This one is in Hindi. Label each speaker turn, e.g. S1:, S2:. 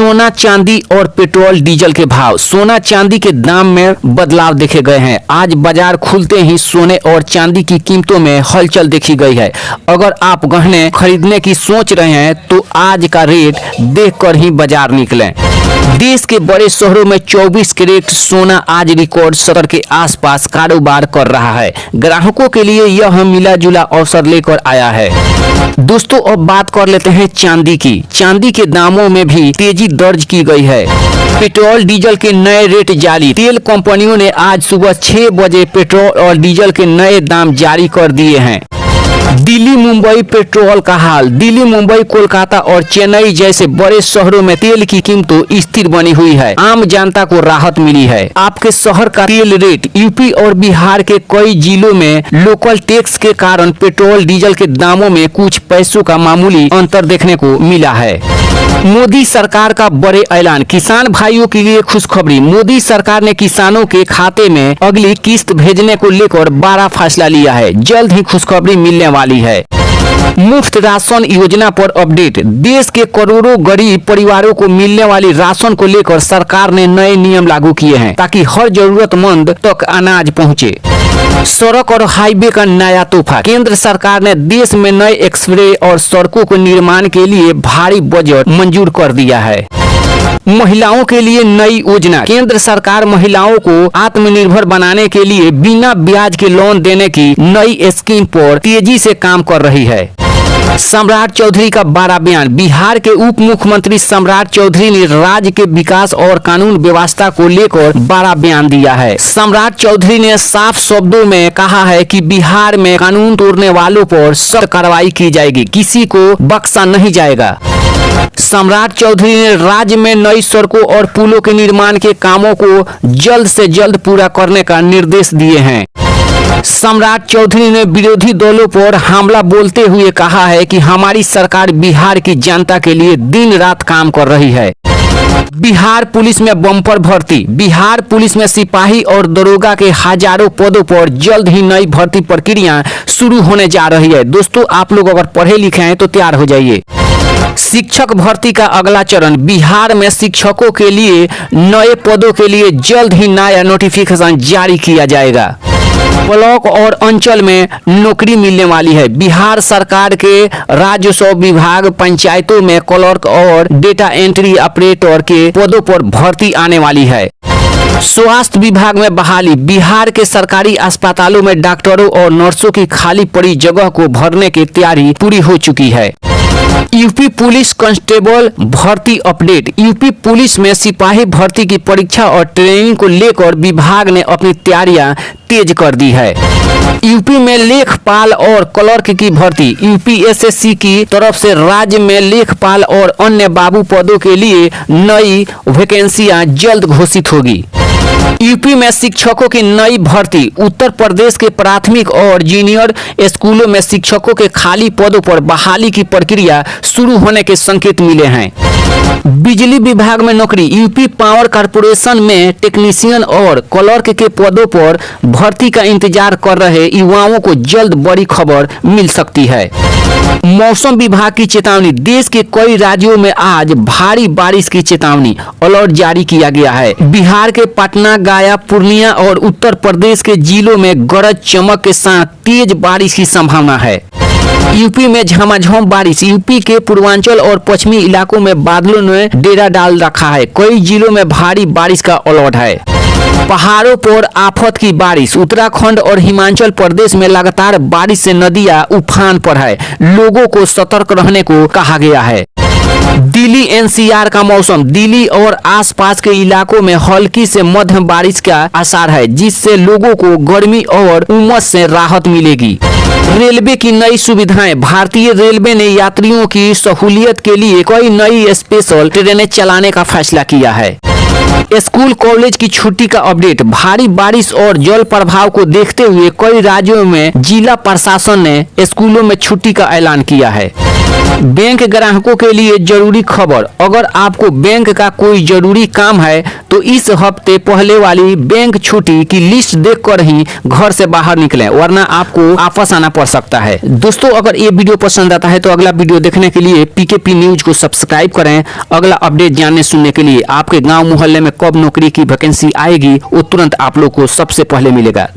S1: सोना चांदी और पेट्रोल डीजल के भाव। सोना चांदी के दाम में बदलाव देखे गए हैं। आज बाजार खुलते ही सोने और चांदी की कीमतों में हलचल देखी गई है। अगर आप गहने खरीदने की सोच रहे हैं तो आज का रेट देखकर ही बाजार निकलें। देश के बड़े शहरों में 24 कैरेट सोना आज रिकॉर्ड स्तर के आसपास कारोबार कर रहा है। ग्राहकों के लिए यह मिला जुला अवसर लेकर आया है। दोस्तों, अब बात कर लेते हैं चांदी की। चांदी के दामों में भी तेजी दर्ज की गई है। पेट्रोल डीजल के नए रेट जारी। तेल कंपनियों ने आज सुबह 6 बजे पेट्रोल और डीजल के नए दाम जारी कर दिए हैं। दिल्ली मुंबई पेट्रोल का हाल। दिल्ली मुंबई कोलकाता और चेन्नई जैसे बड़े शहरों में तेल की कीमतें स्थिर बनी हुई है। आम जनता को राहत मिली है। आपके शहर का तेल रेट। यूपी और बिहार के कई जिलों में लोकल टैक्स के कारण पेट्रोल डीजल के दामों में कुछ पैसों का मामूली अंतर देखने को मिला है। मोदी सरकार का बड़े ऐलान। किसान भाइयों के लिए खुशखबरी। मोदी सरकार ने किसानों के खाते में अगली किस्त भेजने को लेकर बड़ा फैसला लिया है। जल्द ही खुशखबरी मिलने वाली है। मुफ्त राशन योजना पर अपडेट। देश के करोड़ों गरीब परिवारों को मिलने वाली राशन को लेकर सरकार ने नए नियम लागू किए हैं ताकि हर जरूरतमंद तक अनाज पहुंचे। सड़क और हाईवे का नया तोहफा। केंद्र सरकार ने देश में नए एक्सप्रेस और सड़कों के निर्माण के लिए भारी बजट मंजूर कर दिया है। महिलाओं के लिए नई योजना। केंद्र सरकार महिलाओं को आत्मनिर्भर बनाने के लिए बिना ब्याज के लोन देने की नई स्कीम पर तेजी से काम कर रही है। सम्राट चौधरी का बड़ा बयान। बिहार के उप मुख्यमंत्री सम्राट चौधरी ने राज्य के विकास और कानून व्यवस्था को लेकर बड़ा बयान दिया है। सम्राट चौधरी ने साफ शब्दों में कहा है कि बिहार में कानून तोड़ने वालों पर सख्त कार्रवाई की जाएगी, किसी को बख्शा नहीं जाएगा। सम्राट चौधरी ने राज्य में नई सड़कों और पुलों के निर्माण के कामों को जल्द से जल्द पूरा करने का निर्देश दिए हैं। सम्राट चौधरी ने विरोधी दलों पर हमला बोलते हुए कहा है कि हमारी सरकार बिहार की जनता के लिए दिन रात काम कर रही है। बिहार पुलिस में बम्पर भर्ती। बिहार पुलिस में सिपाही और दरोगा के हजारों पदों पर जल्द ही नई भर्ती प्रक्रिया शुरू होने जा रही है। दोस्तों, आप लोग अगर पढ़े लिखे हैं तो तैयार हो जाइए। शिक्षक भर्ती का अगला चरण। बिहार में शिक्षकों के लिए नए पदों के लिए जल्द ही नया नोटिफिकेशन जारी किया जाएगा। ब्लॉक और अंचल में नौकरी मिलने वाली है। बिहार सरकार के राजस्व विभाग पंचायतों में क्लर्क और डेटा एंट्री ऑपरेटर के पदों पर भर्ती आने वाली है। स्वास्थ्य विभाग में बहाली। बिहार के सरकारी अस्पतालों में डॉक्टरों और नर्सों की खाली पड़ी जगह को भरने की तैयारी पूरी हो चुकी है। यूपी पुलिस कांस्टेबल भर्ती अपडेट। यूपी पुलिस में सिपाही भर्ती की परीक्षा और ट्रेनिंग को लेकर विभाग ने अपनी तैयारियां तेज कर दी है। यूपी में लेखपाल और क्लर्क की भर्ती। यूपीएसएससी की तरफ से राज्य में लेखपाल और अन्य बाबू पदों के लिए नई वैकेंसियां जल्द घोषित होगी। यूपी में शिक्षकों की नई भर्ती। उत्तर प्रदेश के प्राथमिक और जूनियर स्कूलों में शिक्षकों के खाली पदों पर बहाली की प्रक्रिया शुरू होने के संकेत मिले हैं। बिजली विभाग में नौकरी। यूपी पावर कॉर्पोरेशन में टेक्नीशियन और क्लर्क के पदों पर भर्ती का इंतजार कर रहे युवाओं को जल्द बड़ी खबर मिल सकती है। मौसम विभाग की चेतावनी। देश के कई राज्यों में आज भारी बारिश की चेतावनी अलर्ट जारी किया गया है। बिहार के पटना, गया, पूर्णिया और उत्तर प्रदेश के जिलों में गरज चमक के साथ तेज बारिश की संभावना है। यूपी में झमाझम बारिश। यूपी के पूर्वांचल और पश्चिमी इलाकों में बादलों ने डेरा डाल रखा है। कई जिलों में भारी बारिश का अलर्ट है। पहाड़ों पर आफत की बारिश। उत्तराखंड और हिमाचल प्रदेश में लगातार बारिश से नदियां उफान पर है। लोगों को सतर्क रहने को कहा गया है। दिल्ली एनसीआर का मौसम। दिल्ली और आसपास के इलाकों में हल्की से मध्यम बारिश का आसार है, जिससे लोगों को गर्मी और उमस से राहत मिलेगी। रेलवे की नई सुविधाएं। भारतीय रेलवे ने यात्रियों की सहूलियत के लिए कई नई स्पेशल ट्रेनें चलाने का फैसला किया है। स्कूल कॉलेज की छुट्टी का अपडेट। भारी बारिश और जल प्रभाव को देखते हुए कई राज्यों में जिला प्रशासन ने स्कूलों में छुट्टी का ऐलान किया है। बैंक ग्राहकों के लिए जरूरी खबर। अगर आपको बैंक का कोई जरूरी काम है तो इस हफ्ते पहले वाली बैंक छुट्टी की लिस्ट देखकर ही घर से बाहर निकलें, वरना आपको वापस आना पड़ सकता है। दोस्तों, अगर ये वीडियो पसंद आता है तो अगला वीडियो देखने के लिए पीकेपी न्यूज को सब्सक्राइब करें। अगला अपडेट जानने सुनने के लिए आपके गांव मोहल्ले में कब नौकरी की वैकेंसी आएगी वो तुरंत आप लोग को सबसे पहले मिलेगा।